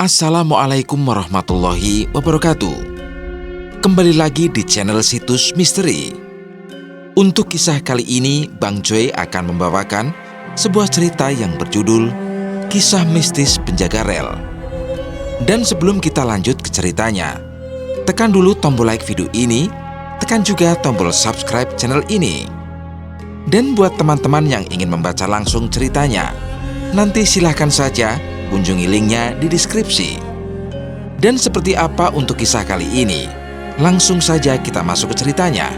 Assalamualaikum warahmatullahi wabarakatuh. Kembali lagi di channel Situs Misteri. Untuk kisah kali ini, Bang Joy akan membawakan sebuah cerita yang berjudul Kisah Mistis Penjaga Rel. Dan sebelum kita lanjut ke ceritanya, tekan dulu tombol like video ini, tekan juga tombol subscribe channel ini. Dan buat teman-teman yang ingin membaca langsung ceritanya, nanti silahkan saja kunjungi linknya di deskripsi. Dan seperti apa untuk kisah kali ini? Langsung saja kita masuk ke ceritanya.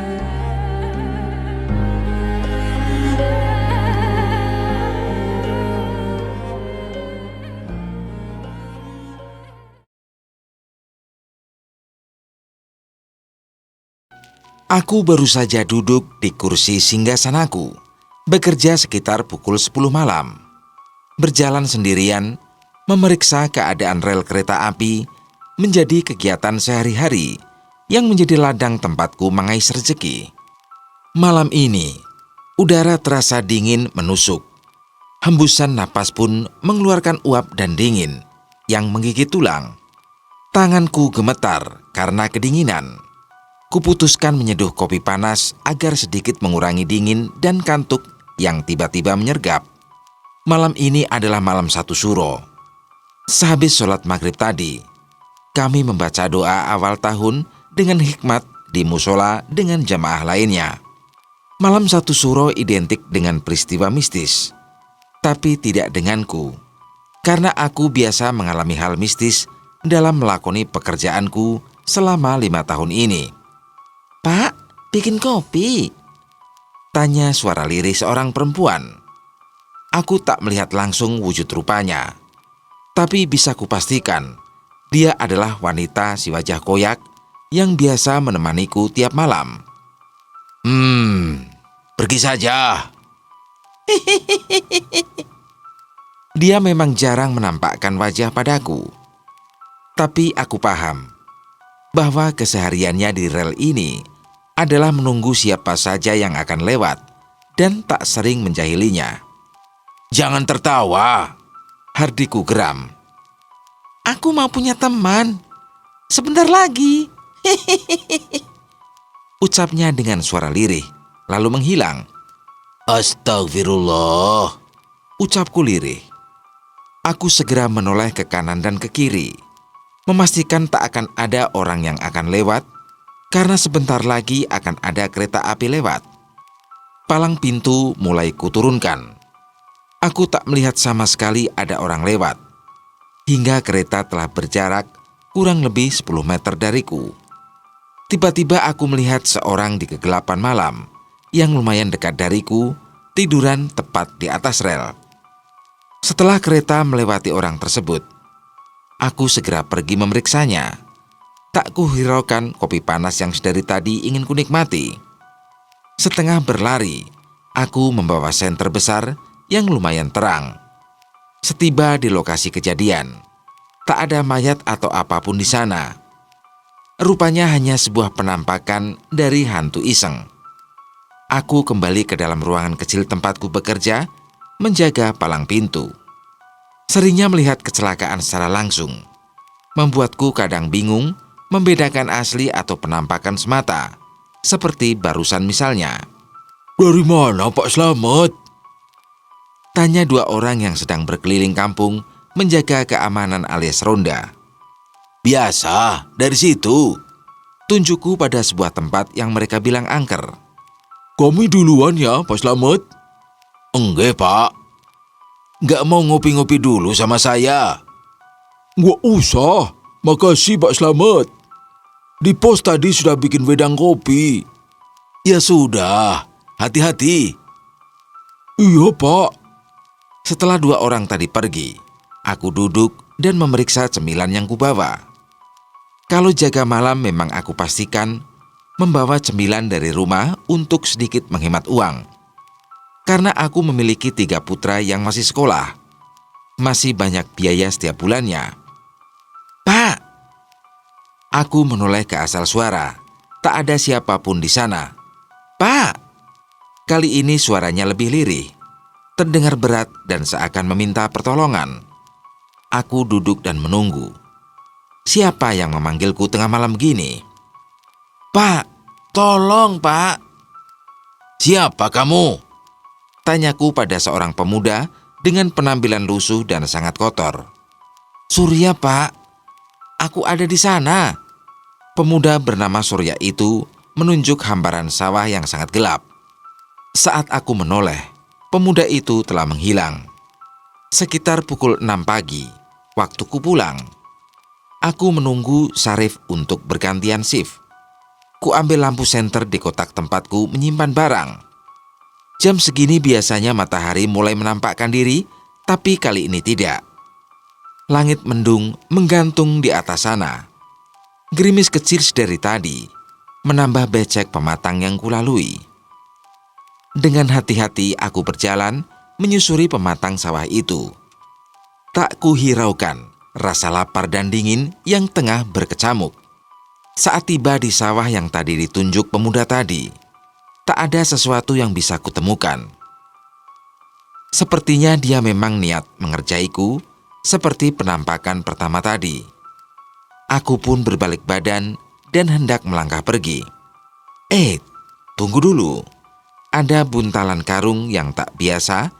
Aku baru saja duduk di kursi singgasanaku, bekerja sekitar pukul 10 malam. Berjalan sendirian, memeriksa keadaan rel kereta api menjadi kegiatan sehari-hari yang menjadi ladang tempatku mengais rezeki. Malam ini, udara terasa dingin menusuk. Hembusan napas pun mengeluarkan uap dan dingin yang menggigit tulang. Tanganku gemetar karena kedinginan. Kuputuskan menyeduh kopi panas agar sedikit mengurangi dingin dan kantuk yang tiba-tiba menyergap. Malam ini adalah malam 1 Suro. Sehabis sholat maghrib tadi, kami membaca doa awal tahun dengan hikmat di musola dengan jamaah lainnya. Malam 1 Suro identik dengan peristiwa mistis, tapi tidak denganku, karena aku biasa mengalami hal mistis dalam melakoni pekerjaanku selama 5 tahun ini. "Pak, bikin kopi?" tanya suara lirih seorang perempuan. Aku tak melihat langsung wujud rupanya, tapi bisa kupastikan dia adalah wanita si wajah koyak yang biasa menemaniku tiap malam. Pergi saja." Dia memang jarang menampakkan wajah padaku, tapi aku paham bahwa kesehariannya di rel ini adalah menunggu siapa saja yang akan lewat dan tak sering menjahilinya. "Jangan tertawa," hardiku geram. "Aku mau punya teman. Sebentar lagi." Ucapnya dengan suara lirih, lalu menghilang. "Astagfirullah," ucapku lirih. Aku segera menoleh ke kanan dan ke kiri, memastikan tak akan ada orang yang akan lewat, karena sebentar lagi akan ada kereta api lewat. Palang pintu mulai kuturunkan. Aku tak melihat sama sekali ada orang lewat, hingga kereta telah berjarak kurang lebih 10 meter dariku. Tiba-tiba aku melihat seorang di kegelapan malam yang lumayan dekat dariku, tiduran tepat di atas rel. Setelah kereta melewati orang tersebut, aku segera pergi memeriksanya. Tak kuhiraukan kopi panas yang sedari tadi ingin kunikmati. Setengah berlari, aku membawa senter besar yang lumayan terang. Setiba di lokasi kejadian, tak ada mayat atau apapun di sana. Rupanya hanya sebuah penampakan dari hantu iseng. Aku kembali ke dalam ruangan kecil tempatku bekerja, menjaga palang pintu. Seringnya melihat kecelakaan secara langsung membuatku kadang bingung membedakan asli atau penampakan semata, seperti barusan misalnya. "Dari mana, Pak Slamet?" tanya 2 orang yang sedang berkeliling kampung menjaga keamanan alias ronda. "Biasa, dari situ," tunjukku pada sebuah tempat yang mereka bilang angker. "Kami duluan ya, Pak Slamet." "Enggak, Pak. Nggak mau ngopi-ngopi dulu sama saya?" "Nggak usah, makasih Pak Slamet. Di pos tadi sudah bikin wedang kopi." "Ya sudah, hati-hati." "Iya, Pak." Setelah 2 orang tadi pergi, aku duduk dan memeriksa cemilan yang kubawa. Kalau jaga malam memang aku pastikan membawa cemilan dari rumah untuk sedikit menghemat uang. Karena aku memiliki 3 putra yang masih sekolah, masih banyak biaya setiap bulannya. "Pak!" Aku menoleh ke asal suara. Tak ada siapapun di sana. "Pak!" Kali ini suaranya lebih lirih, terdengar berat dan seakan meminta pertolongan. aku duduk dan menunggu. Siapa yang memanggilku tengah malam gini? "Pak, tolong Pak." "Siapa kamu?" tanyaku pada seorang pemuda dengan penampilan lusuh dan sangat kotor. "Surya Pak, aku ada di sana." Pemuda bernama Surya itu menunjuk hamparan sawah yang sangat gelap. Saat aku menoleh, pemuda itu telah menghilang. Sekitar pukul 6 pagi, waktuku pulang. Aku menunggu Sarif untuk bergantian shift. Ku ambil lampu senter di kotak tempatku menyimpan barang. Jam segini biasanya matahari mulai menampakkan diri, tapi kali ini tidak. Langit mendung menggantung di atas sana. Gerimis kecil dari tadi menambah becek pematang yang kulalui. Dengan hati-hati aku berjalan menyusuri pematang sawah itu. Tak kuhiraukan rasa lapar dan dingin yang tengah berkecamuk. Saat tiba di sawah yang tadi ditunjuk pemuda tadi, tak ada sesuatu yang bisa kutemukan. Sepertinya dia memang niat mengerjaiku seperti penampakan pertama tadi. Aku pun berbalik badan dan hendak melangkah pergi. Tunggu dulu. Ada buntalan karung yang tak biasa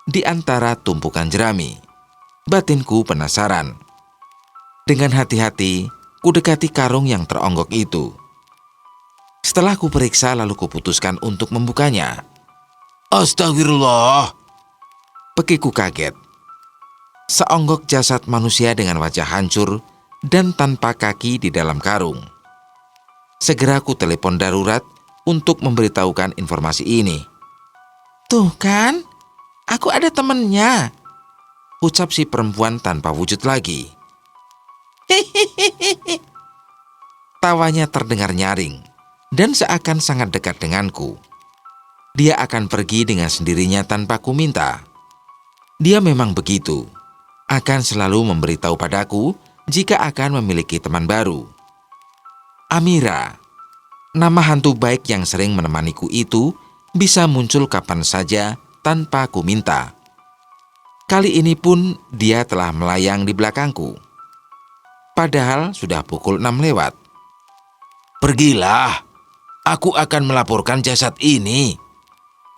di antara tumpukan jerami. Batinku penasaran. Dengan hati-hati, kudekati karung yang teronggok itu. Setelah kuperiksa lalu kuputuskan untuk membukanya. Astagfirullah. Pekiku kaget. Seonggok jasad manusia dengan wajah hancur dan tanpa kaki di dalam karung. Segera ku telepon darurat untuk memberitahukan informasi ini. "Tuh kan, aku ada temennya," ucap si perempuan tanpa wujud lagi. Hehehe. Tawanya terdengar nyaring dan seakan sangat dekat denganku. Dia akan pergi dengan sendirinya tanpa ku minta. Dia memang begitu, akan selalu memberitahu padaku jika akan memiliki teman baru. Amira, nama hantu baik yang sering menemaniku itu, bisa muncul kapan saja tanpa ku minta. Kali ini pun dia telah melayang di belakangku. Padahal sudah pukul 6 lewat. "Pergilah, aku akan melaporkan jasad ini,"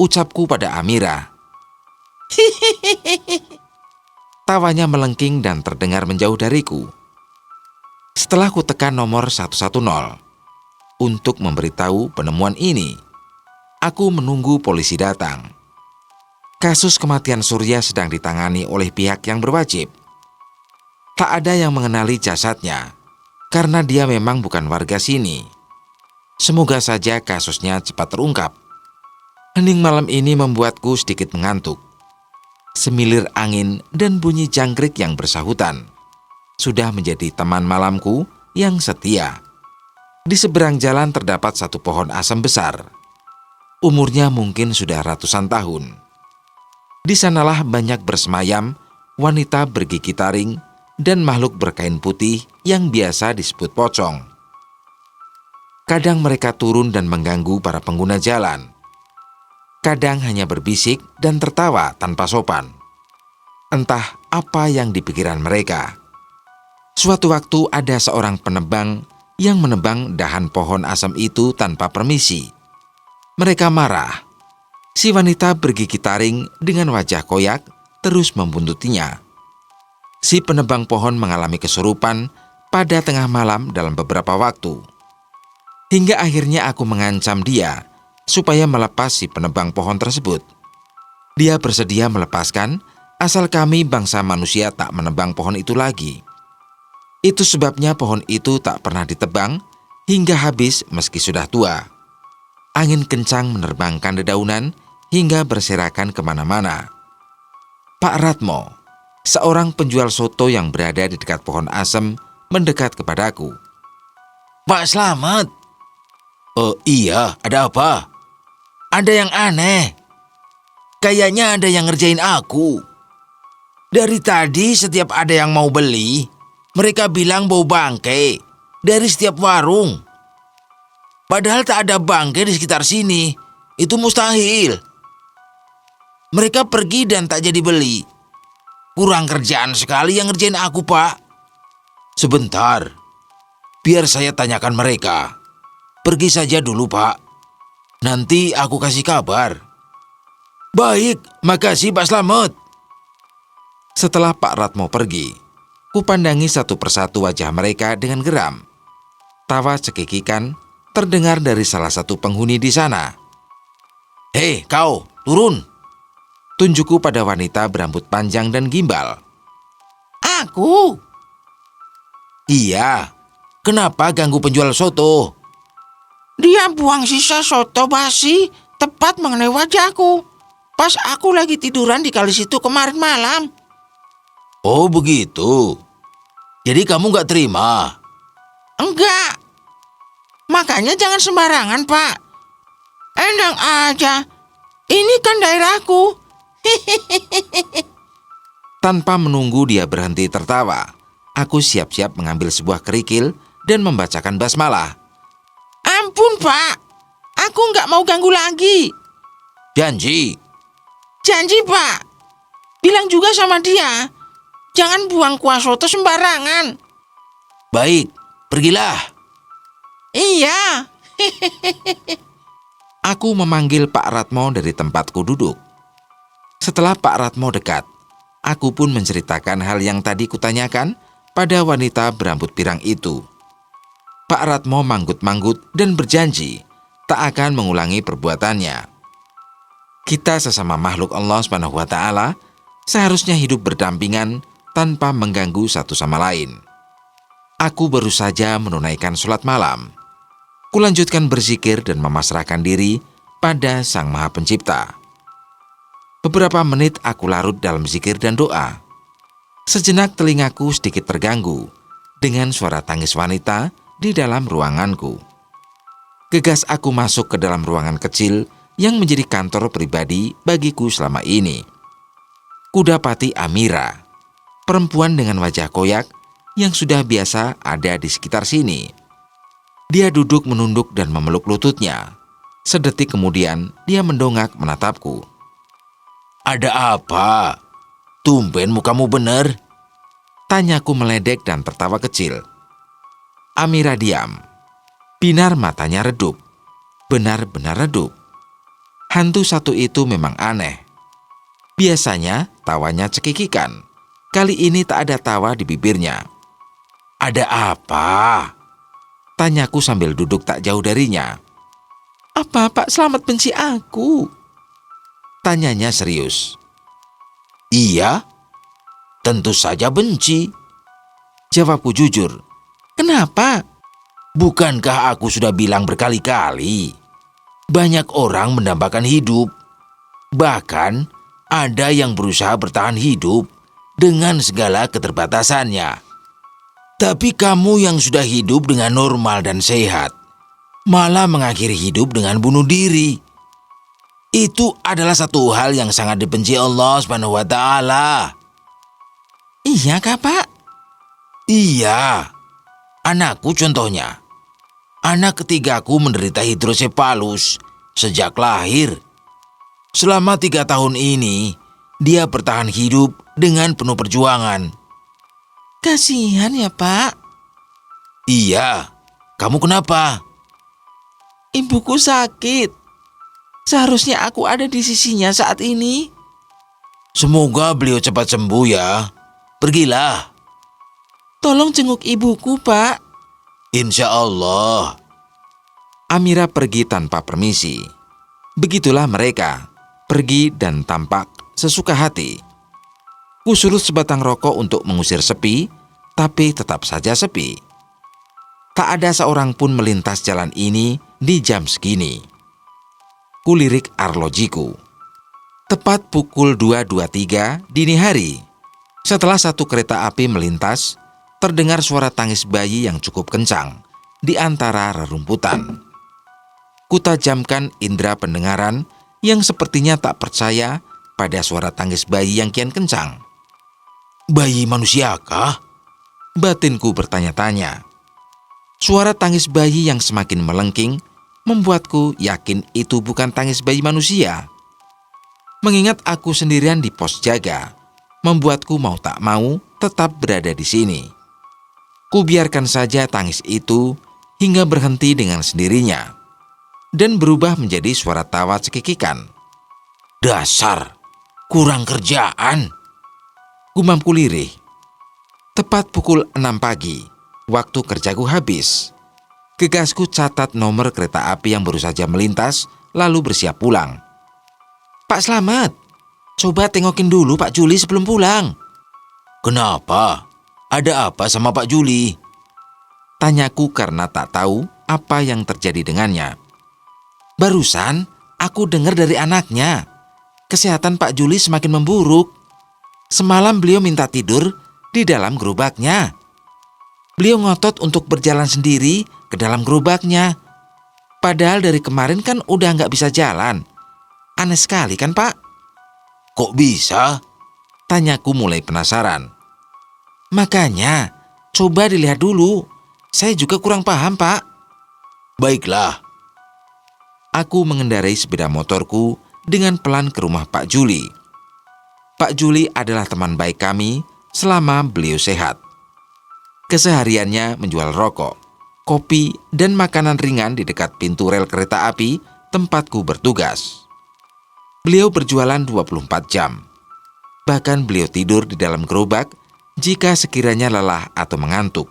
ucapku pada Amira. Hihihi. Tawanya melengking dan terdengar menjauh dariku. Setelah ku tekan nomor 110 untuk memberitahu penemuan ini, aku menunggu polisi datang. Kasus kematian Surya sedang ditangani oleh pihak yang berwajib. Tak ada yang mengenali jasadnya, karena dia memang bukan warga sini. Semoga saja kasusnya cepat terungkap. Hening malam ini membuatku sedikit mengantuk. Semilir angin dan bunyi jangkrik yang bersahutan sudah menjadi teman malamku yang setia. Di seberang jalan terdapat satu pohon asem besar. Umurnya mungkin sudah ratusan tahun. Di sanalah banyak bersemayam wanita bergigi taring dan makhluk berkain putih yang biasa disebut pocong. Kadang mereka turun dan mengganggu para pengguna jalan. Kadang hanya berbisik dan tertawa tanpa sopan. Entah apa yang di pikiran mereka. Suatu waktu ada seorang penebang yang menebang dahan pohon asem itu tanpa permisi. Mereka marah. Si wanita bergigi taring dengan wajah koyak terus membuntutinya. Si penebang pohon mengalami kesurupan pada tengah malam dalam beberapa waktu. Hingga akhirnya aku mengancam dia supaya melepas si penebang pohon tersebut. Dia bersedia melepaskan asal kami bangsa manusia tak menebang pohon itu lagi. Itu sebabnya pohon itu tak pernah ditebang hingga habis meski sudah tua. Angin kencang menerbangkan dedaunan hingga berserakan kemana-mana. Pak Ratmo, seorang penjual soto yang berada di dekat pohon asem, mendekat kepadaku. "Pak Slamet." "Oh iya, ada apa?" "Ada yang aneh. Kayaknya ada yang ngerjain aku. Dari tadi setiap ada yang mau beli, mereka bilang bau bangke dari setiap warung. Padahal tak ada bangke di sekitar sini. Itu mustahil. Mereka pergi dan tak jadi beli. Kurang kerjaan sekali yang ngerjain aku, Pak. Sebentar, biar saya tanyakan mereka. Pergi saja dulu, Pak. Nanti aku kasih kabar. Baik, makasih Pak Slamet. Setelah Pak Ratmo pergi, kupandangi satu persatu wajah mereka dengan geram. Tawa cekikikan terdengar dari salah satu penghuni di sana. Hei, kau, turun. Tunjukku pada wanita berambut panjang dan gimbal. Aku? Iya, kenapa ganggu penjual soto? Dia buang sisa soto basi tepat mengenai wajahku. Pas aku lagi tiduran di kali situ kemarin malam. Oh begitu. Jadi kamu gak terima? Enggak. Makanya jangan sembarangan, Pak. Enak aja. Ini kan daerahku. Tanpa menunggu dia berhenti tertawa, aku siap-siap mengambil sebuah kerikil dan membacakan basmalah. Ampun, Pak. Aku nggak mau ganggu lagi. Janji? Janji, Pak. Bilang juga sama dia. Jangan buang kuah soto sembarangan. Baik, pergilah. Iya. Aku memanggil Pak Ratmo dari tempatku duduk. Setelah Pak Ratmo dekat, aku pun menceritakan hal yang tadi kutanyakan pada wanita berambut pirang itu. Pak Ratmo manggut-manggut dan berjanji tak akan mengulangi perbuatannya. Kita sesama makhluk Allah SWT seharusnya hidup berdampingan tanpa mengganggu satu sama lain. Aku baru saja menunaikan sholat malam. Kulanjutkan berzikir dan memasrahkan diri pada Sang Maha Pencipta. Beberapa menit aku larut dalam zikir dan doa. Sejenak telingaku sedikit terganggu dengan suara tangis wanita di dalam ruanganku. Gegas aku masuk ke dalam ruangan kecil yang menjadi kantor pribadi bagiku selama ini. Kudapati Amira, perempuan dengan wajah koyak yang sudah biasa ada di sekitar sini. Dia duduk menunduk dan memeluk lututnya. Sedetik kemudian dia mendongak menatapku. Ada apa? Tumben mukamu bener. Tanyaku meledek dan tertawa kecil. Amira diam. Binar matanya redup. Benar-benar redup. Hantu satu itu memang aneh. Biasanya tawanya cekikikan. Kali ini tak ada tawa di bibirnya. Ada apa? Tanyaku sambil duduk tak jauh darinya. Apa Pak Slamet benci aku? Tanyanya serius. Iya, tentu saja benci. Jawabku jujur. Kenapa? Bukankah aku sudah bilang berkali-kali? Banyak orang mendambakan hidup. Bahkan ada yang berusaha bertahan hidup dengan segala keterbatasannya. Tapi kamu yang sudah hidup dengan normal dan sehat, malah mengakhiri hidup dengan bunuh diri. Itu adalah satu hal yang sangat dibenci Allah SWT. Iya kah Pak? Iya. Anakku contohnya. Anak ketigaku menderita hidrosepalus sejak lahir. Selama 3 tahun ini, dia bertahan hidup dengan penuh perjuangan. Kasihan ya Pak. Iya. Kamu kenapa? Ibuku sakit. Seharusnya aku ada di sisinya saat ini. Semoga beliau cepat sembuh ya. Pergilah. Tolong jenguk ibuku, Pak. Insya Allah. Amira pergi tanpa permisi. Begitulah mereka, pergi dan tampak sesuka hati. Kusurut sebatang rokok untuk mengusir sepi, tapi tetap saja sepi. Tak ada seorang pun melintas jalan ini di jam segini. Kulirik arlojiku. Tepat pukul 2.23 dini hari. Setelah satu kereta api melintas, terdengar suara tangis bayi yang cukup kencang di antara rerumputan. Kutajamkan indera pendengaran yang sepertinya tak percaya pada suara tangis bayi yang kian kencang. Bayi manusiakah? Batinku bertanya-tanya. Suara tangis bayi yang semakin melengking membuatku yakin itu bukan tangis bayi manusia. Mengingat aku sendirian di pos jaga, membuatku mau tak mau tetap berada di sini. Kubiarkan saja tangis itu hingga berhenti dengan sendirinya dan berubah menjadi suara tawa cekikikan. Dasar, kurang kerjaan. Gumamku lirih. Tepat pukul 6 pagi, waktu kerjaku habis. Gegasku catat nomor kereta api yang baru saja melintas, lalu bersiap pulang. Pak Slamet, coba tengokin dulu Pak Juli sebelum pulang. Kenapa? Ada apa sama Pak Juli? Tanyaku karena tak tahu apa yang terjadi dengannya. Barusan aku dengar dari anaknya, kesehatan Pak Juli semakin memburuk. Semalam beliau minta tidur di dalam gerobaknya. Beliau ngotot untuk berjalan sendiri ke dalam gerobaknya. Padahal dari kemarin kan udah nggak bisa jalan. Aneh sekali kan Pak? Kok bisa? Tanyaku mulai penasaran. Makanya, coba dilihat dulu. Saya juga kurang paham Pak. Baiklah. Aku mengendarai sepeda motorku dengan pelan ke rumah Pak Juli. Pak Juli adalah teman baik kami selama beliau sehat. Kesehariannya menjual rokok, kopi, dan makanan ringan di dekat pintu rel kereta api tempatku bertugas. Beliau berjualan 24 jam. Bahkan beliau tidur di dalam gerobak jika sekiranya lelah atau mengantuk.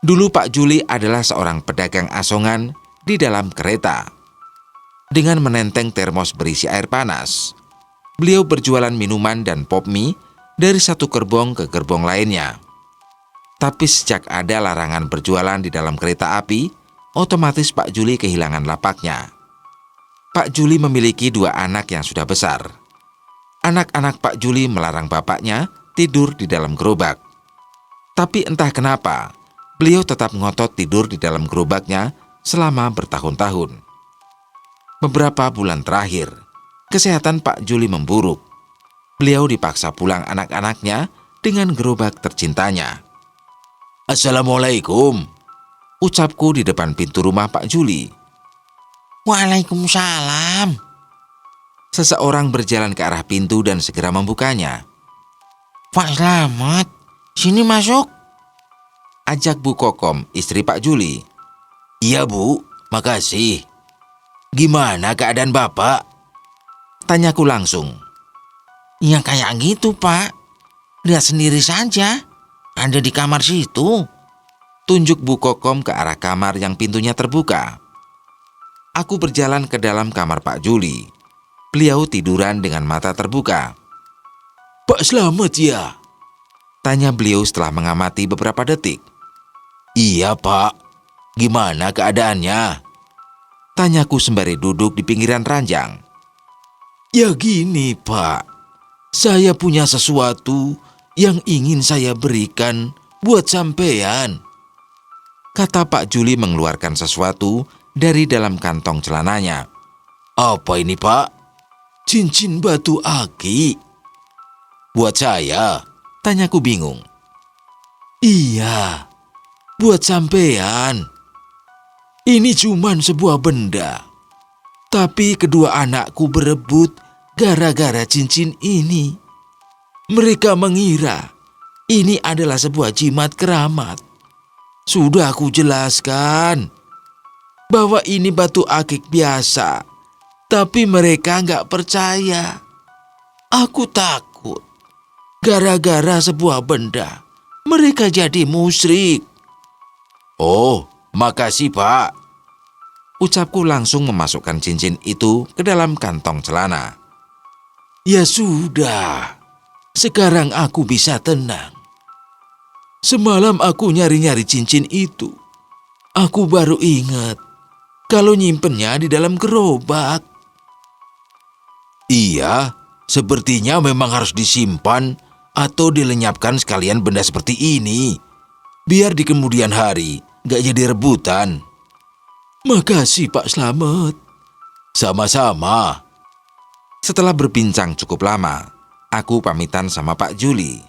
Dulu Pak Juli adalah seorang pedagang asongan di dalam kereta. Dengan menenteng termos berisi air panas, beliau berjualan minuman dan pop mie dari satu gerbong ke gerbong lainnya. Tapi sejak ada larangan berjualan di dalam kereta api, otomatis Pak Juli kehilangan lapaknya. Pak Juli memiliki 2 anak yang sudah besar. Anak-anak Pak Juli melarang bapaknya tidur di dalam gerobak. Tapi entah kenapa, beliau tetap ngotot tidur di dalam gerobaknya selama bertahun-tahun. Beberapa bulan terakhir, kesehatan Pak Juli memburuk. Beliau dipaksa pulang anak-anaknya dengan gerobak tercintanya. Assalamualaikum. Ucapku di depan pintu rumah Pak Juli. Waalaikumsalam. Seseorang berjalan ke arah pintu dan segera membukanya. Pak Slamet, sini masuk. Ajak Bu Kokom, istri Pak Juli. Iya Bu, makasih. Gimana keadaan Bapak? Tanyaku langsung. Ya kayak gitu Pak. Lihat sendiri saja. Ada di kamar situ. Tunjuk Bu Kokom ke arah kamar yang pintunya terbuka. Aku berjalan ke dalam kamar Pak Juli. Beliau tiduran dengan mata terbuka. Pak Slamet ya? Tanya beliau setelah mengamati beberapa detik. Iya Pak. Gimana keadaannya? Tanyaku sembari duduk di pinggiran ranjang. Ya gini Pak. Saya punya sesuatu yang ingin saya berikan buat sampean. Kata Pak Juli mengeluarkan sesuatu dari dalam kantong celananya. Apa ini Pak? Cincin batu aki. Buat saya? Tanyaku bingung. Iya, buat sampean. Ini cuman sebuah benda. Tapi kedua anakku berebut gara-gara cincin ini. Mereka mengira ini adalah sebuah jimat keramat. Sudah aku jelaskan bahwa ini batu akik biasa. Tapi mereka nggak percaya. Aku takut. Gara-gara sebuah benda, mereka jadi musyrik. Oh, makasih Pak. Ucapku langsung memasukkan cincin itu ke dalam kantong celana. Ya sudah, sekarang aku bisa tenang. Semalam aku nyari-nyari cincin itu. Aku baru ingat kalau nyimpennya di dalam gerobak. Iya, sepertinya memang harus disimpan atau dilenyapkan sekalian benda seperti ini. Biar di kemudian hari gak jadi rebutan. Makasih Pak Slamet. Sama-sama. Setelah berbincang cukup lama, aku pamitan sama Pak Juli.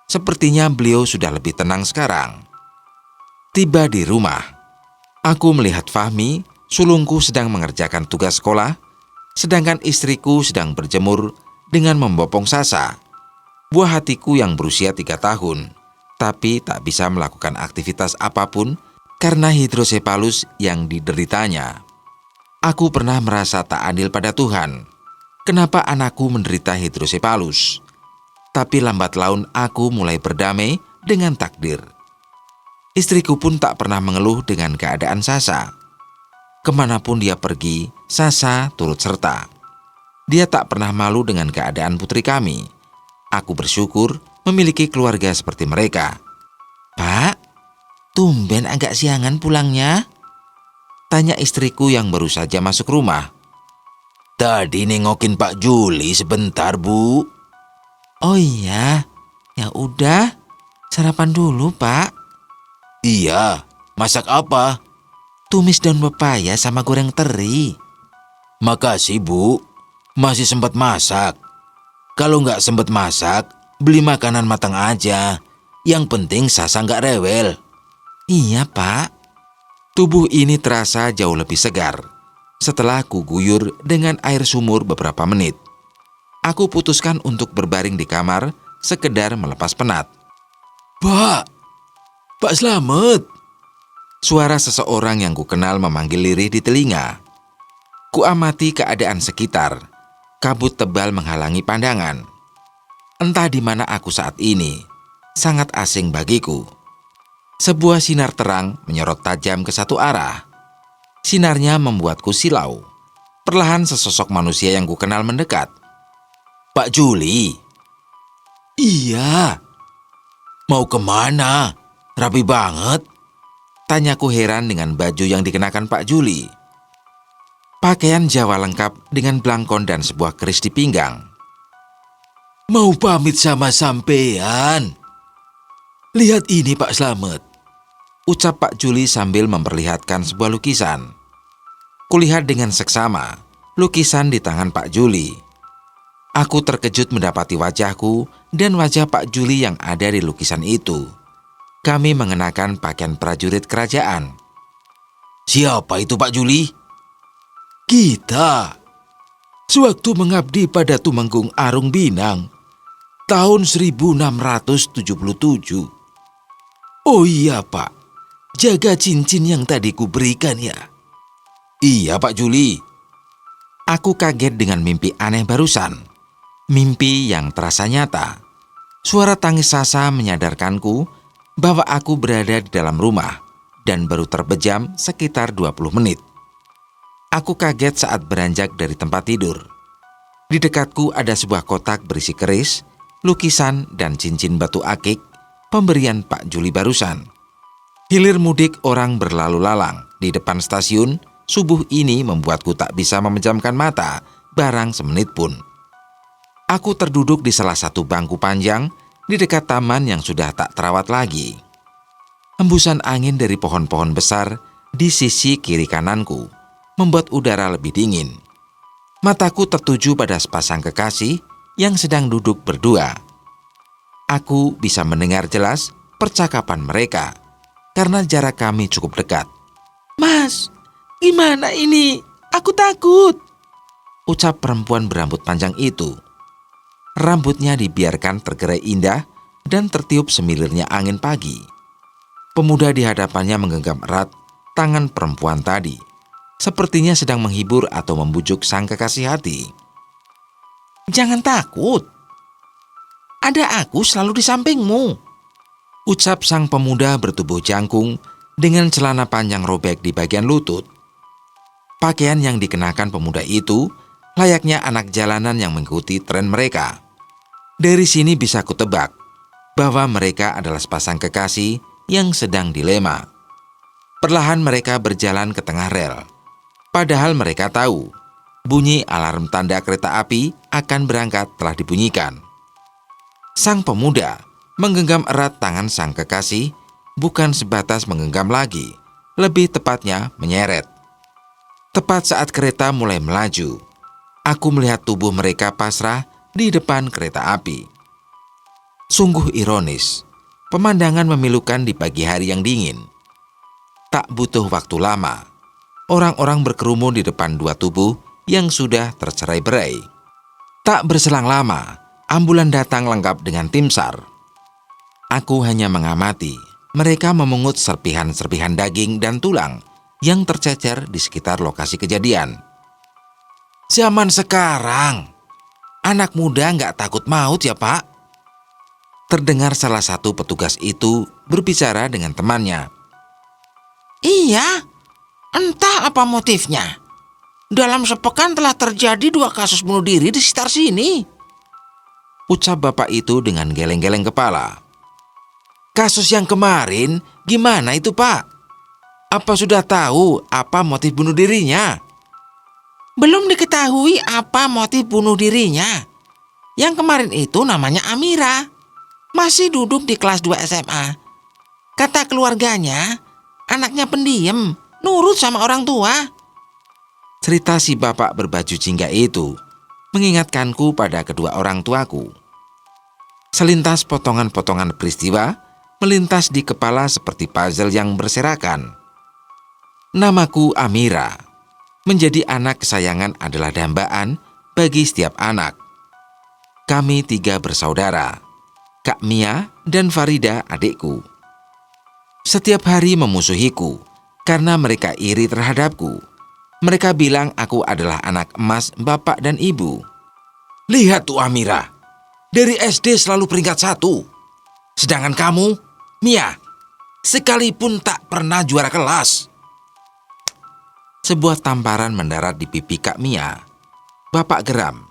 Sepertinya beliau sudah lebih tenang sekarang. Tiba di rumah, aku melihat Fahmi, sulungku sedang mengerjakan tugas sekolah, sedangkan istriku sedang berjemur dengan membopong Sasa. Buah hatiku yang berusia 3 tahun, tapi tak bisa melakukan aktivitas apapun karena hidrosepalus yang dideritanya. Aku pernah merasa tak adil pada Tuhan. Kenapa anakku menderita hidrosepalus? Tapi lambat laun aku mulai berdamai dengan takdir. Istriku pun tak pernah mengeluh dengan keadaan Sasa. Kemanapun dia pergi, Sasa turut serta. Dia tak pernah malu dengan keadaan putri kami. Aku bersyukur memiliki keluarga seperti mereka. Pak, tumben agak siangan pulangnya. Tanya istriku yang baru saja masuk rumah. Tadi nengokin Pak Juli sebentar, Bu. Oh iya, ya udah, sarapan dulu Pak. Iya, masak apa? Tumis daun pepaya sama goreng teri. Makasih, Bu. Masih sempat masak. Kalau nggak sempat masak, beli makanan matang aja. Yang penting Sasa nggak rewel. Iya Pak. Tubuh ini terasa jauh lebih segar setelah kuguyur dengan air sumur beberapa menit. Aku putuskan untuk berbaring di kamar, sekedar melepas penat. Pak Slamet. Suara seseorang yang kukenal memanggil lirih di telinga. Kuamati keadaan sekitar. Kabut tebal menghalangi pandangan. Entah di mana aku saat ini, sangat asing bagiku. Sebuah sinar terang menyorot tajam ke satu arah. Sinarnya membuatku silau. Perlahan sesosok manusia yang kukenal mendekat. Pak Juli. Iya. Mau kemana? Rapi banget. Tanyaku heran dengan baju yang dikenakan Pak Juli. Pakaian Jawa lengkap dengan blangkon dan sebuah keris di pinggang. Mau pamit sama sampean. Lihat ini Pak Slamet. Ucap Pak Juli sambil memperlihatkan sebuah lukisan. Kulihat dengan seksama lukisan di tangan Pak Juli. Aku terkejut mendapati wajahku dan wajah Pak Juli yang ada di lukisan itu. Kami mengenakan pakaian prajurit kerajaan. Siapa itu Pak Juli? Kita. Sewaktu mengabdi pada Tumenggung Arung Binang, tahun 1677. Oh iya Pak, jaga cincin yang tadi kuberikan ya. Iya Pak Juli. Aku kaget dengan mimpi aneh barusan. Mimpi yang terasa nyata. Suara tangis Sasa menyadarkanku bahwa aku berada di dalam rumah dan baru terbejam sekitar 20 menit. Aku kaget saat beranjak dari tempat tidur. Di dekatku ada sebuah kotak berisi keris, lukisan, dan cincin batu akik pemberian Pak Juli barusan. Hilir mudik orang berlalu lalang di depan stasiun subuh ini membuatku tak bisa memejamkan mata barang semenit pun. Aku terduduk di salah satu bangku panjang di dekat taman yang sudah tak terawat lagi. Hembusan angin dari pohon-pohon besar di sisi kiri kananku membuat udara lebih dingin. Mataku tertuju pada sepasang kekasih yang sedang duduk berdua. Aku bisa mendengar jelas percakapan mereka karena jarak kami cukup dekat. Mas, gimana ini? Aku takut. Ucap perempuan berambut panjang itu. Rambutnya dibiarkan tergerai indah dan tertiup semilirnya angin pagi. Pemuda di hadapannya menggenggam erat tangan perempuan tadi. Sepertinya sedang menghibur atau membujuk sang kekasih hati. Jangan takut. Ada aku selalu di sampingmu. Ucap sang pemuda bertubuh jangkung dengan celana panjang robek di bagian lutut. Pakaian yang dikenakan pemuda itu layaknya anak jalanan yang mengikuti tren mereka. Dari sini bisa kutebak bahwa mereka adalah sepasang kekasih yang sedang dilema. Perlahan mereka berjalan ke tengah rel. Padahal mereka tahu bunyi alarm tanda kereta api akan berangkat telah dibunyikan. Sang pemuda menggenggam erat tangan sang kekasih, bukan sebatas menggenggam lagi, lebih tepatnya menyeret. Tepat saat kereta mulai melaju, aku melihat tubuh mereka pasrah di depan kereta api. Sungguh ironis, pemandangan memilukan di pagi hari yang dingin. Tak butuh waktu lama, orang-orang berkerumun di depan dua tubuh yang sudah tercerai-berai. Tak berselang lama, ambulan datang lengkap dengan tim SAR. Aku hanya mengamati. Mereka memungut serpihan-serpihan daging dan tulang yang tercecer di sekitar lokasi kejadian. Zaman sekarang, anak muda nggak takut maut ya Pak? Terdengar salah satu petugas itu berbicara dengan temannya. Iya, entah apa motifnya. Dalam sepekan telah terjadi 2 kasus bunuh diri di sekitar sini. Ucap bapak itu dengan geleng-geleng kepala. Kasus yang kemarin, gimana itu Pak? Apa sudah tahu apa motif bunuh dirinya? Belum diketahui apa motif bunuh dirinya. Yang kemarin itu namanya Amira. Masih duduk di kelas 2 SMA. Kata keluarganya, anaknya pendiam, nurut sama orang tua. Cerita si bapak berbaju jingga itu mengingatkanku pada kedua orang tuaku. Selintas potongan-potongan peristiwa melintas di kepala seperti puzzle yang berserakan. Namaku Amira. Menjadi anak kesayangan adalah dambaan bagi setiap anak. Kami 3 bersaudara, Kak Mia dan Farida adikku. Setiap hari memusuhiku karena mereka iri terhadapku. Mereka bilang aku adalah anak emas bapak dan ibu. Lihat tuh Amira, dari SD selalu peringkat 1. Sedangkan kamu, Mia, sekalipun tak pernah juara kelas. Sebuah tamparan mendarat di pipi Kak Mia. Bapak geram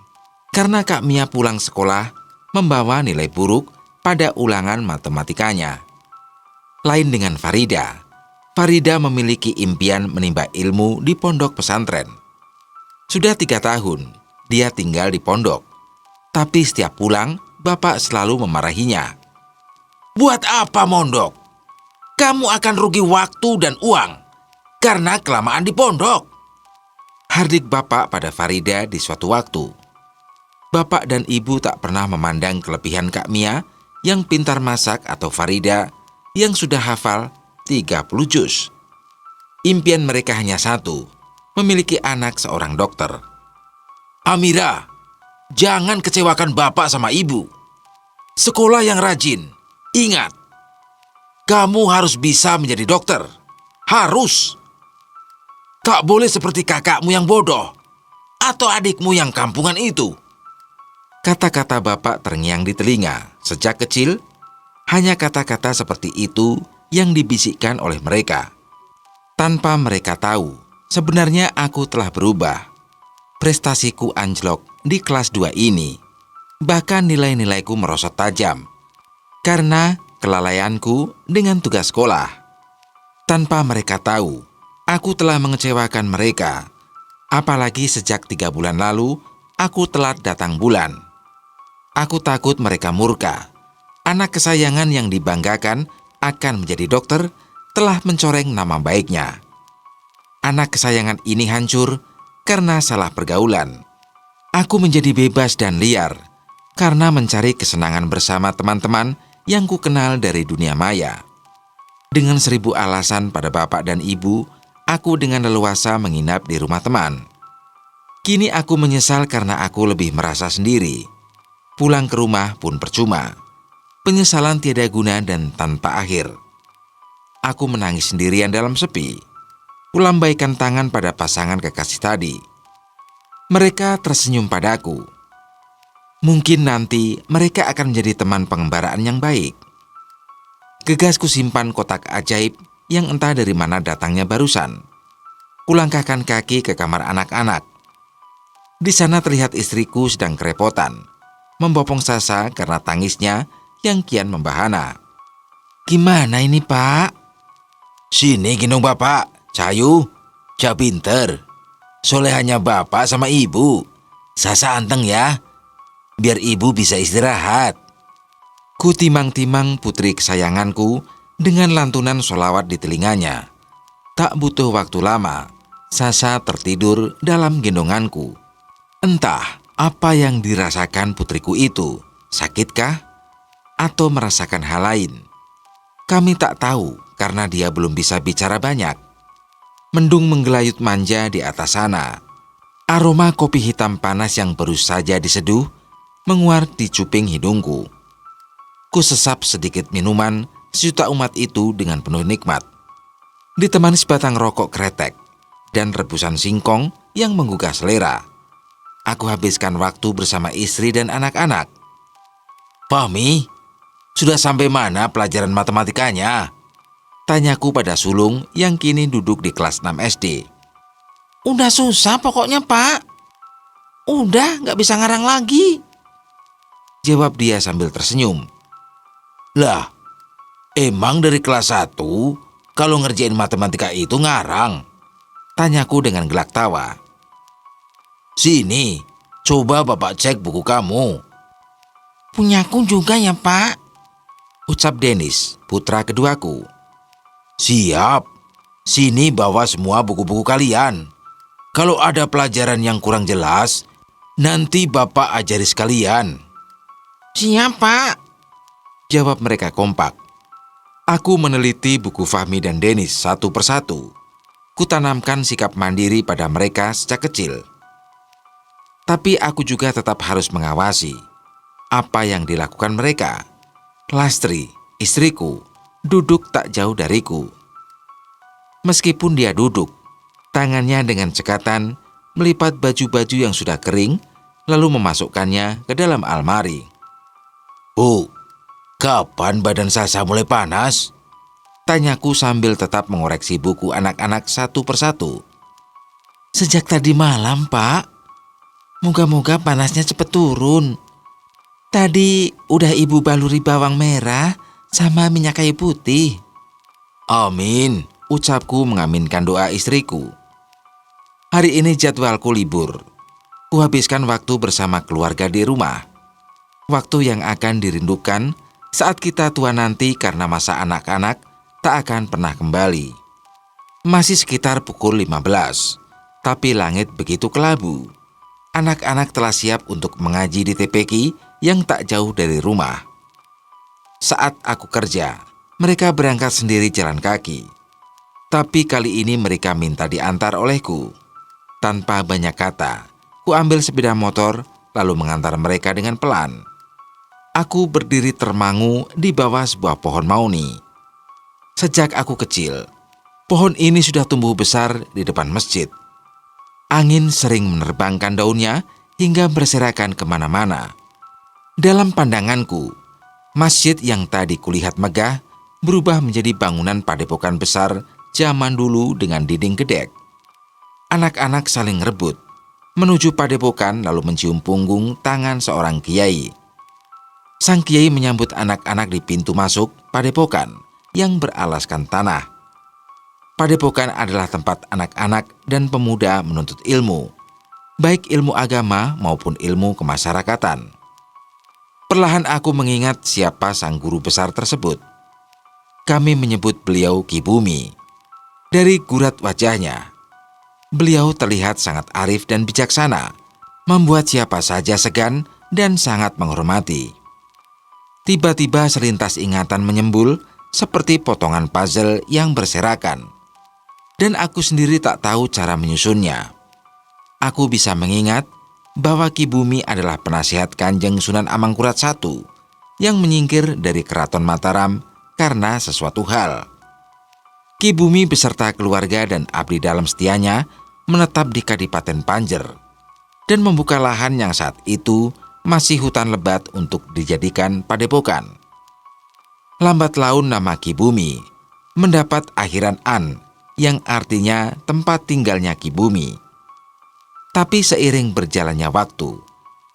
karena Kak Mia pulang sekolah membawa nilai buruk pada ulangan matematikanya. Lain dengan Farida. Farida memiliki impian menimba ilmu di pondok pesantren. Sudah 3 tahun dia tinggal di pondok. Tapi setiap pulang, bapak selalu memarahinya. Buat apa mondok? Kamu akan rugi waktu dan uang karena kelamaan di pondok. Hardik bapak pada Farida di suatu waktu. Bapak dan ibu tak pernah memandang kelebihan Kak Mia yang pintar masak atau Farida yang sudah hafal 30 juz. Impian mereka hanya satu, memiliki anak seorang dokter. Amira, jangan kecewakan bapak sama ibu. Sekolah yang rajin. Ingat, kamu harus bisa menjadi dokter. Harus. Tak boleh seperti kakakmu yang bodoh atau adikmu yang kampungan itu. Kata-kata bapak terngiang di telinga. Sejak kecil, hanya kata-kata seperti itu yang dibisikkan oleh mereka. Tanpa mereka tahu, sebenarnya aku telah berubah. Prestasiku anjlok di kelas 2 ini. Bahkan nilai-nilaiku merosot tajam karena kelalaianku dengan tugas sekolah. Tanpa mereka tahu, aku telah mengecewakan mereka. Apalagi sejak 3 bulan lalu, aku telat datang bulan. Aku takut mereka murka. Anak kesayangan yang dibanggakan akan menjadi dokter telah mencoreng nama baiknya. Anak kesayangan ini hancur karena salah pergaulan. Aku menjadi bebas dan liar karena mencari kesenangan bersama teman-teman yang ku kenal dari dunia maya. Dengan 1000 alasan pada bapak dan ibu, aku dengan leluasa menginap di rumah teman. Kini aku menyesal karena aku lebih merasa sendiri. Pulang ke rumah pun percuma. Penyesalan tiada guna dan tanpa akhir. Aku menangis sendirian dalam sepi. Kulambaikan tangan pada pasangan kekasih tadi. Mereka tersenyum padaku. Mungkin nanti mereka akan menjadi teman pengembaraan yang baik. Gegas kusimpan kotak ajaib yang entah dari mana datangnya barusan. Kulangkahkan kaki ke kamar anak-anak. Di sana terlihat istriku sedang kerepotan, membopong Sasa karena tangisnya yang kian membahana. Gimana ini Pak? Sini gendong bapak, Cayu, Cak pinter. Solehannya bapak sama ibu. Sasa anteng ya, biar ibu bisa istirahat. Ku timang-timang putri kesayanganku dengan lantunan sholawat di telinganya. Tak butuh waktu lama, Sasa tertidur dalam gendonganku. Entah apa yang dirasakan putriku itu, sakitkah? Atau merasakan hal lain? Kami tak tahu karena dia belum bisa bicara banyak. Mendung menggelayut manja di atas sana. Aroma kopi hitam panas yang baru saja diseduh menguar di cuping hidungku. Ku sesap sedikit minuman sejuta umat itu dengan penuh nikmat. Ditemani sebatang rokok kretek dan rebusan singkong yang menggugah selera. Aku habiskan waktu bersama istri dan anak-anak. Fahmi, sudah sampai mana pelajaran matematikanya? Tanyaku pada sulung yang kini duduk di kelas 6 SD. Udah susah pokoknya, Pak. Udah nggak bisa ngarang lagi. Jawab dia sambil tersenyum. Lah, emang dari kelas 1 kalau ngerjain matematika itu ngarang? Tanyaku dengan gelak tawa. Sini, coba Bapak cek buku kamu. Punyaku juga ya, Pak. Ucap Dennis, putra keduaku. Siap, sini bawa semua buku-buku kalian. Kalau ada pelajaran yang kurang jelas, nanti Bapak ajari sekalian. Siap, Pak. Jawab mereka kompak. Aku meneliti buku Fahmi dan Dennis satu persatu. Kutanamkan sikap mandiri pada mereka sejak kecil. Tapi aku juga tetap harus mengawasi apa yang dilakukan mereka. Lastri, istriku, duduk tak jauh dariku. Meskipun dia duduk, tangannya dengan cekatan melipat baju-baju yang sudah kering, lalu memasukkannya ke dalam almari. Bu, kapan badan Sasa mulai panas? Tanyaku sambil tetap mengoreksi buku anak-anak satu persatu. Sejak tadi malam, Pak. Moga-moga panasnya cepat turun. Tadi udah ibu baluri bawang merah sama minyak kayu putih. Amin, Ucapku mengaminkan doa istriku. Hari ini jadwalku libur. Kuhabiskan waktu bersama keluarga di rumah. Waktu yang akan dirindukan saat kita tua nanti karena masa anak-anak tak akan pernah kembali. Masih sekitar pukul 15, tapi langit begitu kelabu. Anak-anak telah siap untuk mengaji di TPQ yang tak jauh dari rumah. Saat aku kerja, mereka berangkat sendiri jalan kaki. Tapi kali ini mereka minta diantar olehku. Tanpa banyak kata, ku ambil sepeda motor lalu mengantar mereka dengan pelan. Aku berdiri termangu di bawah sebuah pohon mauni. Sejak aku kecil, pohon ini sudah tumbuh besar di depan masjid. Angin sering menerbangkan daunnya hingga berserakan kemana-mana. Dalam pandanganku, masjid yang tadi kulihat megah berubah menjadi bangunan padepokan besar zaman dulu dengan dinding gedek. Anak-anak saling rebut, menuju padepokan lalu mencium punggung tangan seorang kiai. Sang kiai menyambut anak-anak di pintu masuk padepokan yang beralaskan tanah. Padepokan adalah tempat anak-anak dan pemuda menuntut ilmu, baik ilmu agama maupun ilmu kemasyarakatan. Perlahan aku mengingat siapa sang guru besar tersebut. Kami menyebut beliau Ki Bumi. Dari gurat wajahnya, beliau terlihat sangat arif dan bijaksana, membuat siapa saja segan dan sangat menghormati. Tiba-tiba selintas ingatan menyembul seperti potongan puzzle yang berserakan. Dan aku sendiri tak tahu cara menyusunnya. Aku bisa mengingat bahwa Ki Bumi adalah penasihat Kanjeng Sunan Amangkurat I yang menyingkir dari Keraton Mataram karena sesuatu hal. Ki Bumi beserta keluarga dan abdi dalam setianya menetap di Kadipaten Panjer dan membuka lahan yang saat itu masih hutan lebat untuk dijadikan padepokan. Lambat laun nama Ki Bumi mendapat akhiran an yang artinya tempat tinggalnya Ki Bumi. Tapi seiring berjalannya waktu,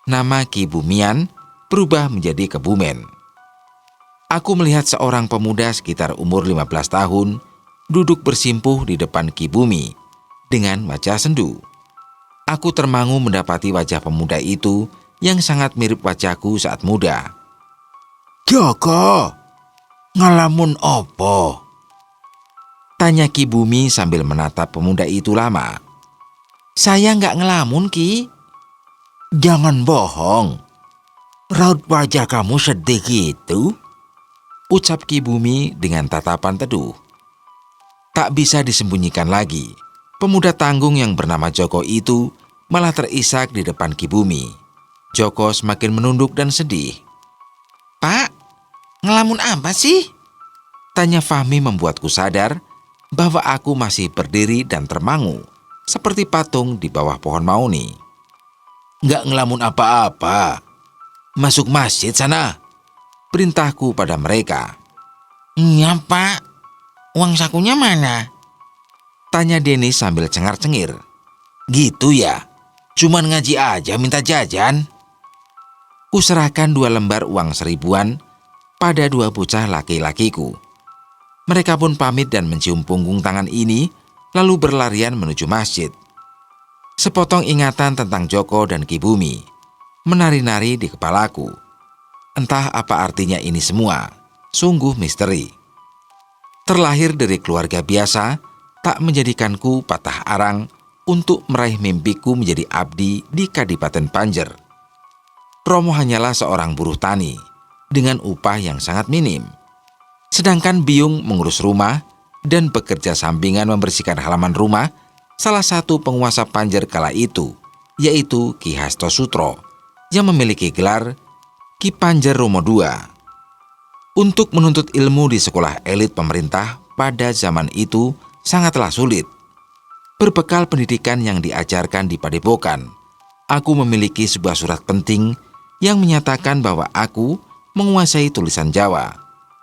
nama Ki Bumian berubah menjadi Kebumen. Aku melihat seorang pemuda sekitar umur 15 tahun duduk bersimpuh di depan Ki Bumi dengan wajah sendu. Aku termangu mendapati wajah pemuda itu yang sangat mirip wajahku saat muda. Joko, ngalamun opo? Tanya Ki Bumi sambil menatap pemuda itu lama. Saya nggak ngelamun, Ki. Jangan bohong. Raut wajah kamu sedih gitu? Ucap Ki Bumi dengan tatapan teduh. Tak bisa disembunyikan lagi. Pemuda tanggung yang bernama Joko itu malah terisak di depan Ki Bumi. Joko semakin menunduk dan sedih. Pak, ngelamun apa sih? Tanya Fahmi membuatku sadar bahwa aku masih berdiri dan termangu seperti patung di bawah pohon mauni. Nggak ngelamun apa-apa. Masuk masjid sana. Perintahku pada mereka. Iya, Pak. Uang sakunya mana? Tanya Denny sambil cengar-cengir. Gitu ya? Cuman ngaji aja minta jajan? Kuserahkan 2 lembar uang 1000-an pada 2 bocah laki-lakiku. Mereka pun pamit dan mencium punggung tangan ini, lalu berlarian menuju masjid. Sepotong ingatan tentang Joko dan Ki Bumi menari-nari di kepalaku. Entah apa artinya ini semua, sungguh misteri. Terlahir dari keluarga biasa, tak menjadikanku patah arang untuk meraih mimpiku menjadi abdi di Kadipaten Panjer. Romo hanyalah seorang buruh tani dengan upah yang sangat minim. Sedangkan Biung mengurus rumah dan bekerja sampingan membersihkan halaman rumah salah satu penguasa Panjer kala itu, yaitu Ki Hasto Sutro, yang memiliki gelar Ki Panjer Romo II. Untuk menuntut ilmu di sekolah elit pemerintah pada zaman itu sangatlah sulit. Berbekal pendidikan yang diajarkan di Padepokan, aku memiliki sebuah surat penting yang menyatakan bahwa aku menguasai tulisan Jawa,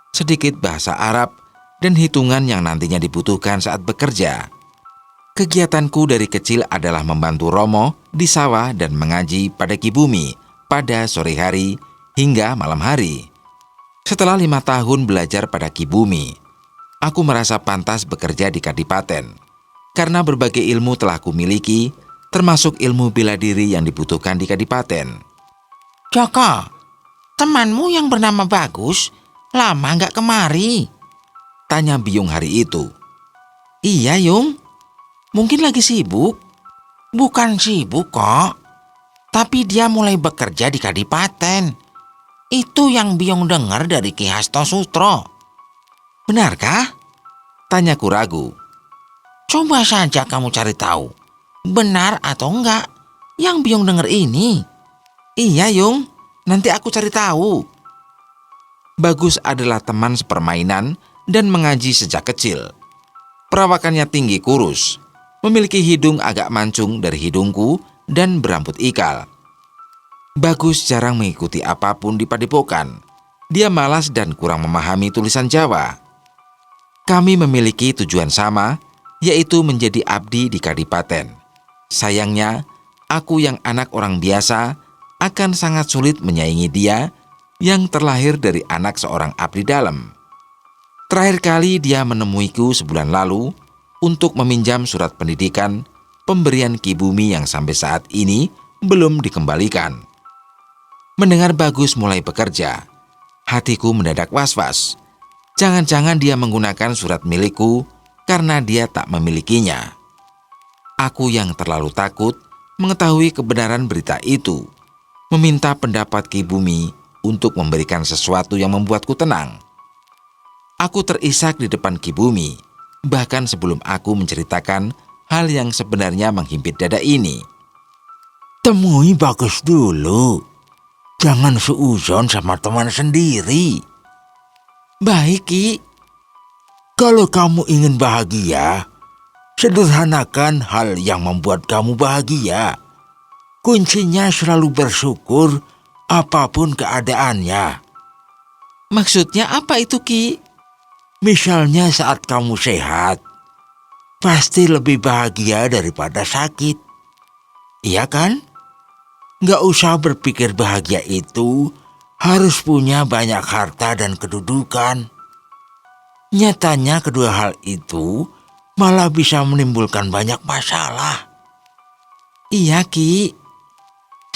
sedikit bahasa Arab, dan hitungan yang nantinya dibutuhkan saat bekerja. Kegiatanku dari kecil adalah membantu Romo di sawah dan mengaji pada Ki Bumi pada sore hari hingga malam hari. Setelah 5 tahun belajar pada Ki Bumi, aku merasa pantas bekerja di Kadipaten karena berbagai ilmu telah kumiliki, termasuk ilmu bela diri yang dibutuhkan di Kadipaten. Joko, temanmu yang bernama Bagus lama nggak kemari? Tanya Biung hari itu. Iya, Yung. Mungkin lagi sibuk. Bukan sibuk kok. Tapi dia mulai bekerja di Kadipaten. Itu yang Biung dengar dari Ki Hasto Sutro. Benarkah? Tanyaku ragu. Coba saja kamu cari tahu. Benar atau enggak yang Biung dengar ini? Iya, Yung. Nanti aku cari tahu. Bagus adalah teman sepermainan dan mengaji sejak kecil. Perawakannya tinggi kurus, memiliki hidung agak mancung dari hidungku dan berambut ikal. Bagus jarang mengikuti apapun di Padepokan. Dia malas dan kurang memahami tulisan Jawa. Kami memiliki tujuan sama, yaitu menjadi abdi di Kadipaten. Sayangnya, aku yang anak orang biasa akan sangat sulit menyaingi dia yang terlahir dari anak seorang abdi dalam. Terakhir kali dia menemuiku sebulan lalu untuk meminjam surat pendidikan pemberian Ki Bumi yang sampai saat ini belum dikembalikan. Mendengar Bagus mulai bekerja, hatiku mendadak was-was. Jangan-jangan dia menggunakan surat milikku karena dia tak memilikinya. Aku yang terlalu takut mengetahui kebenaran berita itu, meminta pendapat Ki Bumi untuk memberikan sesuatu yang membuatku tenang. Aku terisak di depan Ki Bumi, bahkan sebelum aku menceritakan hal yang sebenarnya menghimpit dada ini. Temui Bagus dulu. Jangan seuzon sama teman sendiri. Baik, Ki. Kalau kamu ingin bahagia, sederhanakan hal yang membuat kamu bahagia. Kuncinya selalu bersyukur apapun keadaannya. Maksudnya apa itu, Ki? Misalnya saat kamu sehat, pasti lebih bahagia daripada sakit. Iya kan? Gak usah berpikir bahagia itu harus punya banyak harta dan kedudukan. Nyatanya kedua hal itu malah bisa menimbulkan banyak masalah. Iya, Ki.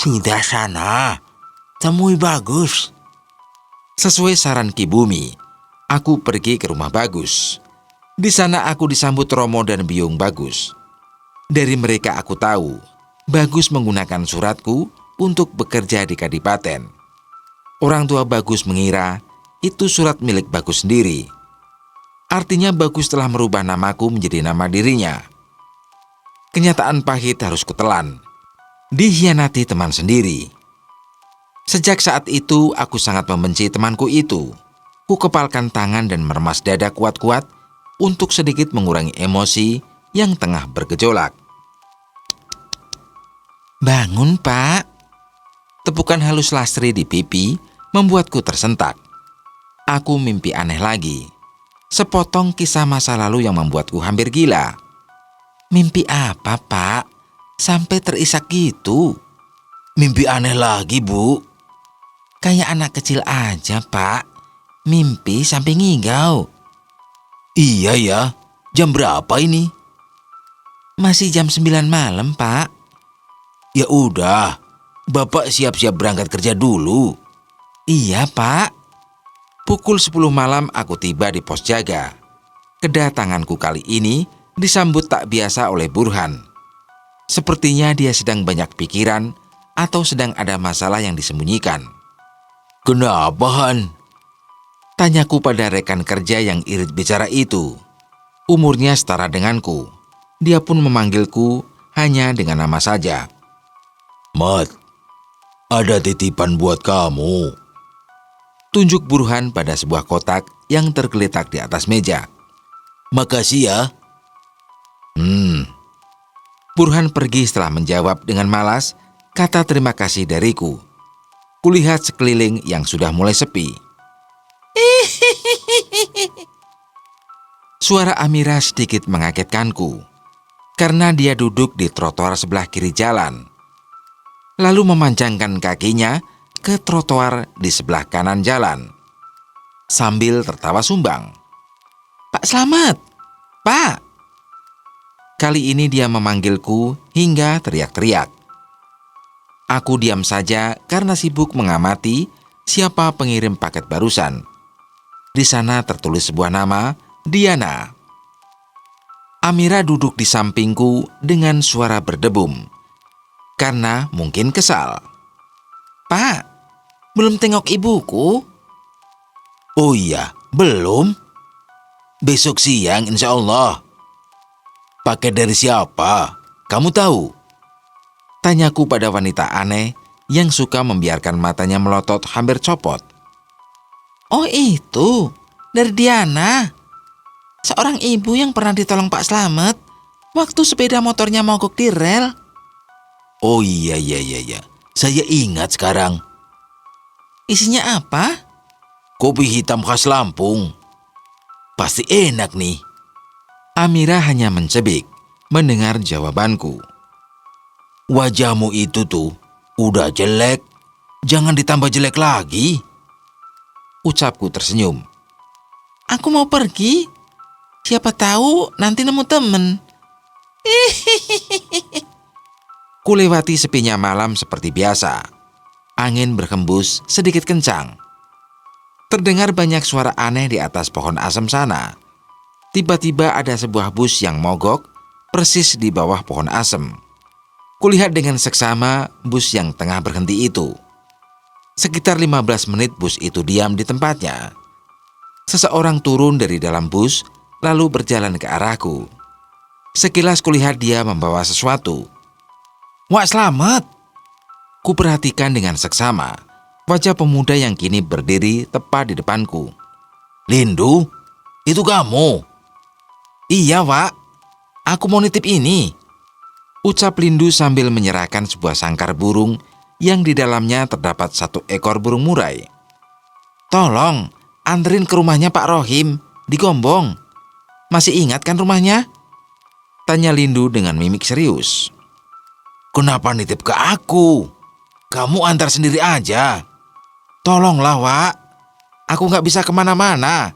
Sudah sana, temui Bagus. Sesuai saran Ki Bumi, aku pergi ke rumah Bagus. Di sana aku disambut Romo dan Biung Bagus. Dari mereka aku tahu, Bagus menggunakan suratku untuk bekerja di Kadipaten. Orang tua Bagus mengira itu surat milik Bagus sendiri. Artinya Bagus telah merubah namaku menjadi nama dirinya. Kenyataan pahit harus kutelan. Dikhianati teman sendiri. Sejak saat itu, aku sangat membenci temanku itu. Ku kepalkan tangan dan meremas dada kuat-kuat untuk sedikit mengurangi emosi yang tengah bergejolak. Bangun, Pak. Tepukan halus Lastri di pipi membuatku tersentak. Aku mimpi aneh lagi. Sepotong kisah masa lalu yang membuatku hampir gila. Mimpi apa, Pak? Sampai terisak gitu. Mimpi aneh lagi, Bu. Kayak anak kecil aja, Pak. Mimpi sampai ngigau. Iya ya, jam berapa ini? Masih jam 9 malam, Pak. Ya udah, Bapak siap-siap berangkat kerja dulu. Iya, Pak. Pukul 10 malam aku tiba di pos jaga. Kedatanganku kali ini disambut tak biasa oleh Burhan. Sepertinya dia sedang banyak pikiran atau sedang ada masalah yang disembunyikan. Kenapa, Han? Tanyaku pada rekan kerja yang irit bicara itu. Umurnya setara denganku. Dia pun memanggilku hanya dengan nama saja. Mat, ada titipan buat kamu. Tunjuk Burhan pada sebuah kotak yang tergeletak di atas meja. Makasih ya. Burhan pergi setelah menjawab dengan malas kata terima kasih dariku. Kulihat sekeliling yang sudah mulai sepi. Suara Amira sedikit mengagetkanku karena dia duduk di trotoar sebelah kiri jalan, lalu memanjangkan kakinya ke trotoar di sebelah kanan jalan sambil tertawa sumbang. Pak Slamet! Pak! Kali ini dia memanggilku hingga teriak-teriak. Aku diam saja karena sibuk mengamati siapa pengirim paket barusan. Di sana tertulis sebuah nama, Diana. Amira duduk di sampingku dengan suara berdebum, karena mungkin kesal. Pak, belum tengok ibuku? Oh iya, belum? Besok siang insya Allah. Paket dari siapa? Kamu tahu? Tanyaku pada wanita aneh yang suka membiarkan matanya melotot hampir copot. Oh itu, dari Diana. Seorang ibu yang pernah ditolong Pak Slamet waktu sepeda motornya mogok di rel. Oh iya. Saya ingat sekarang. Isinya apa? Kopi hitam khas Lampung. Pasti enak nih. Amira hanya mencebik mendengar jawabanku. Wajahmu itu tuh udah jelek. Jangan ditambah jelek lagi. Ucapku tersenyum. Aku mau pergi. Siapa tahu nanti nemu temen. Kulewati sepinya malam seperti biasa. Angin berhembus sedikit kencang. Terdengar banyak suara aneh di atas pohon asem sana. Tiba-tiba ada sebuah bus yang mogok persis di bawah pohon asem. Kulihat dengan seksama bus yang tengah berhenti itu. Sekitar 15 menit bus itu diam di tempatnya. Seseorang turun dari dalam bus lalu berjalan ke arahku. Sekilas kulihat dia membawa sesuatu. Wak Slamet! Kuperhatikan dengan seksama wajah pemuda yang kini berdiri tepat di depanku. Lindu, itu kamu? Iya, Wak. Aku mau nitip ini. Ucap Lindu sambil menyerahkan sebuah sangkar burung yang di dalamnya terdapat 1 ekor burung murai. Tolong, anterin ke rumahnya Pak Rohim di Gombong. Masih ingat kan rumahnya? Tanya Lindu dengan mimik serius. Kenapa nitip ke aku? Kamu antar sendiri aja. Tolonglah, Wak. Aku gak bisa kemana-mana.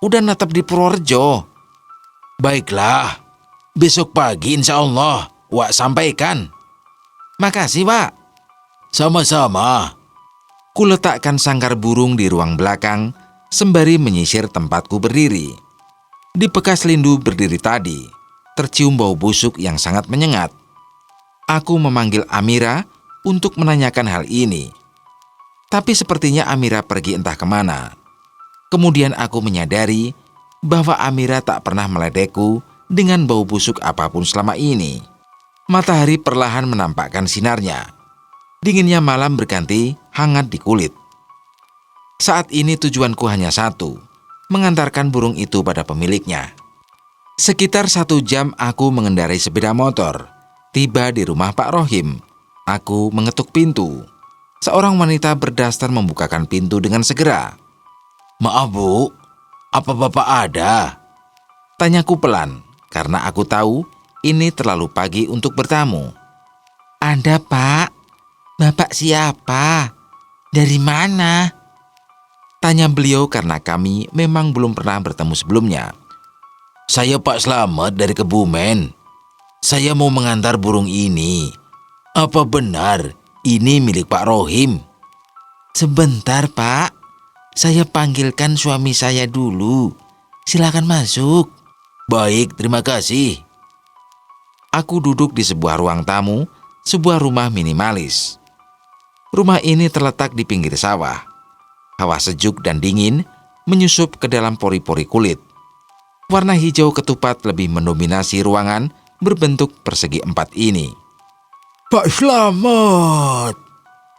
Udah netep di Purworejo. Baiklah, besok pagi insya Allah Wak sampaikan. Makasih, Wak. Sama-sama. Kuletakkan sangkar burung di ruang belakang sembari menyisir tempatku berdiri. Di bekas Lindu berdiri tadi, tercium bau busuk yang sangat menyengat. Aku memanggil Amira untuk menanyakan hal ini. Tapi sepertinya Amira pergi entah kemana. Kemudian aku menyadari bahwa Amira tak pernah meledekku dengan bau busuk apapun selama ini. Matahari perlahan menampakkan sinarnya. Dinginnya malam berganti hangat di kulit. Saat ini tujuanku hanya satu, mengantarkan burung itu pada pemiliknya. Sekitar 1 jam aku mengendarai sepeda motor. Tiba di rumah Pak Rohim. Aku mengetuk pintu. Seorang wanita berdaster membukakan pintu dengan segera. Maaf Bu, apa Bapak ada? Tanyaku pelan, karena aku tahu ini terlalu pagi untuk bertamu. Ada, Pak. Bapak siapa? Dari mana? Tanya beliau karena kami memang belum pernah bertemu sebelumnya. Saya Pak Slamet dari Kebumen. Saya mau mengantar burung ini. Apa benar ini milik Pak Rohim? Sebentar, Pak. Saya panggilkan suami saya dulu. Silakan masuk. Baik, terima kasih. Aku duduk di sebuah ruang tamu, sebuah rumah minimalis. Rumah ini terletak di pinggir sawah. Hawa sejuk dan dingin menyusup ke dalam pori-pori kulit. Warna hijau ketupat lebih mendominasi ruangan berbentuk persegi 4 ini. Pak Slamet,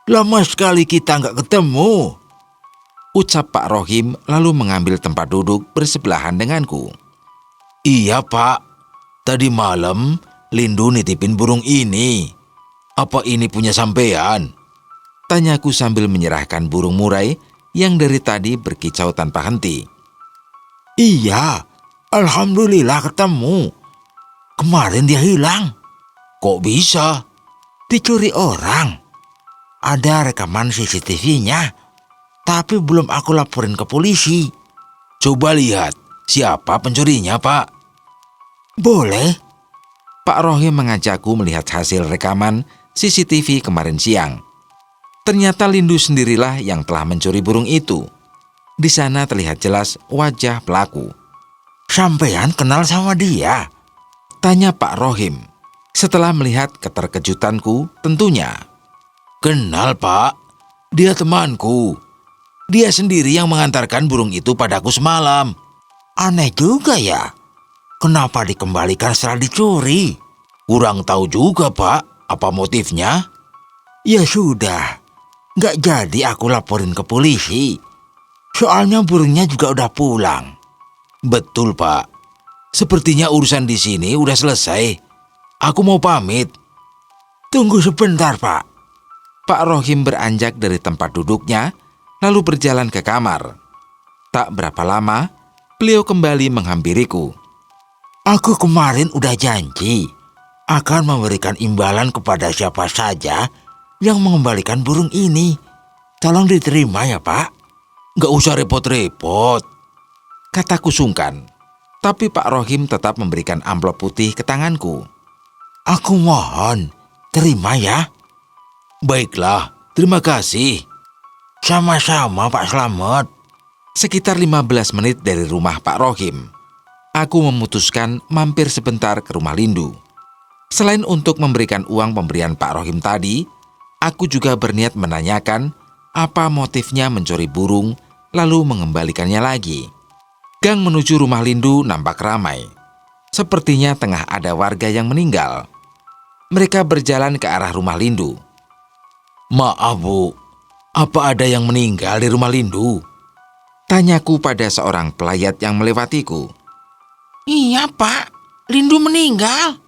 lama sekali kita nggak ketemu. Ucap Pak Rohim lalu mengambil tempat duduk bersebelahan denganku. Iya Pak, tadi malam Lindu nitipin burung ini. Apa ini punya sampean? Tanyaku sambil menyerahkan burung murai yang dari tadi berkicau tanpa henti. Iya, alhamdulillah ketemu. Kemarin dia hilang. Kok bisa? Dicuri orang. Ada rekaman CCTV-nya. Tapi belum aku laporin ke polisi. Coba lihat, siapa pencurinya Pak? Boleh? Pak Rohim mengajakku melihat hasil rekaman CCTV kemarin siang. Ternyata Lindu sendirilah yang telah mencuri burung itu. Di sana terlihat jelas wajah pelaku. Sampean kenal sama dia? Tanya Pak Rohim. Setelah melihat keterkejutanku, tentunya. Kenal Pak, dia temanku. Dia sendiri yang mengantarkan burung itu padaku semalam. Aneh juga ya. Kenapa dikembalikan setelah dicuri? Kurang tahu juga Pak, apa motifnya? Ya sudah, nggak jadi aku laporin ke polisi. Soalnya burungnya juga udah pulang. Betul Pak, sepertinya urusan di sini udah selesai. Aku mau pamit. Tunggu sebentar Pak. Pak Rohim beranjak dari tempat duduknya, lalu berjalan ke kamar. Tak berapa lama, beliau kembali menghampiriku. Aku kemarin udah janji akan memberikan imbalan kepada siapa saja yang mengembalikan burung ini. Tolong diterima ya Pak. Gak usah repot-repot, kataku sungkan. Tapi Pak Rohim tetap memberikan amplop putih ke tanganku. Aku mohon, terima ya. Baiklah, terima kasih. Sama-sama Pak Slamet. Sekitar 15 menit dari rumah Pak Rohim, aku memutuskan mampir sebentar ke rumah Lindu. Selain untuk memberikan uang pemberian Pak Rohim tadi, aku juga berniat menanyakan apa motifnya mencuri burung lalu mengembalikannya lagi. Gang menuju rumah Lindu nampak ramai. Sepertinya tengah ada warga yang meninggal. Mereka berjalan ke arah rumah Lindu. Maaf Bu, apa ada yang meninggal di rumah Lindu? Tanyaku pada seorang pelayat yang melewatiku. Iya Pak, Lindu meninggal.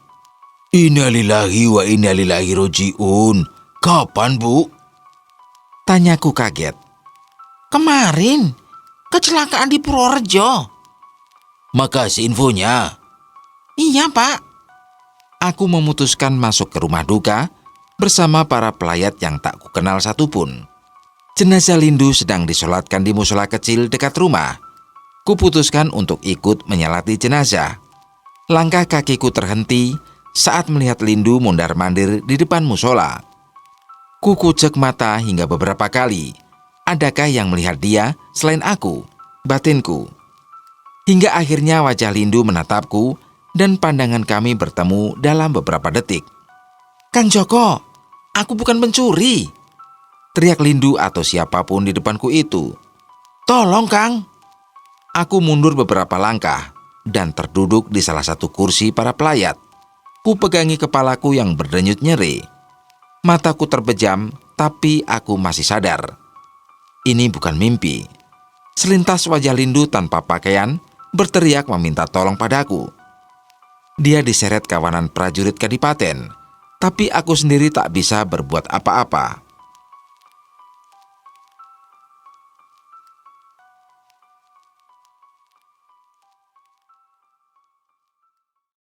Innalillahi wa innalillahi roji'un. Kapan Bu? Tanyaku kaget. Kemarin, kecelakaan di Purworejo. Makasih infonya. Iya Pak. Aku memutuskan masuk ke rumah duka bersama para pelayat yang tak kukenal satupun. Jenazah Lindu sedang disolatkan di musola kecil dekat rumah. Kuputuskan untuk ikut menyolati jenazah. Langkah kakiku terhenti saat melihat Lindu mondar-mandir di depan musola. Kukucek mata hingga beberapa kali. Adakah yang melihat dia selain aku, batinku? Hingga akhirnya wajah Lindu menatapku dan pandangan kami bertemu dalam beberapa detik. "Kang Joko, aku bukan pencuri!" teriak Lindu atau siapapun di depanku itu. "Tolong Kang!" Aku mundur beberapa langkah dan terduduk di salah satu kursi para pelayat. Ku pegangi kepalaku yang berdenyut nyeri. Mataku terbejam, tapi aku masih sadar. Ini bukan mimpi. Selintas wajah Lindu tanpa pakaian berteriak meminta tolong padaku. Dia diseret kawanan prajurit kadipaten, tapi aku sendiri tak bisa berbuat apa-apa.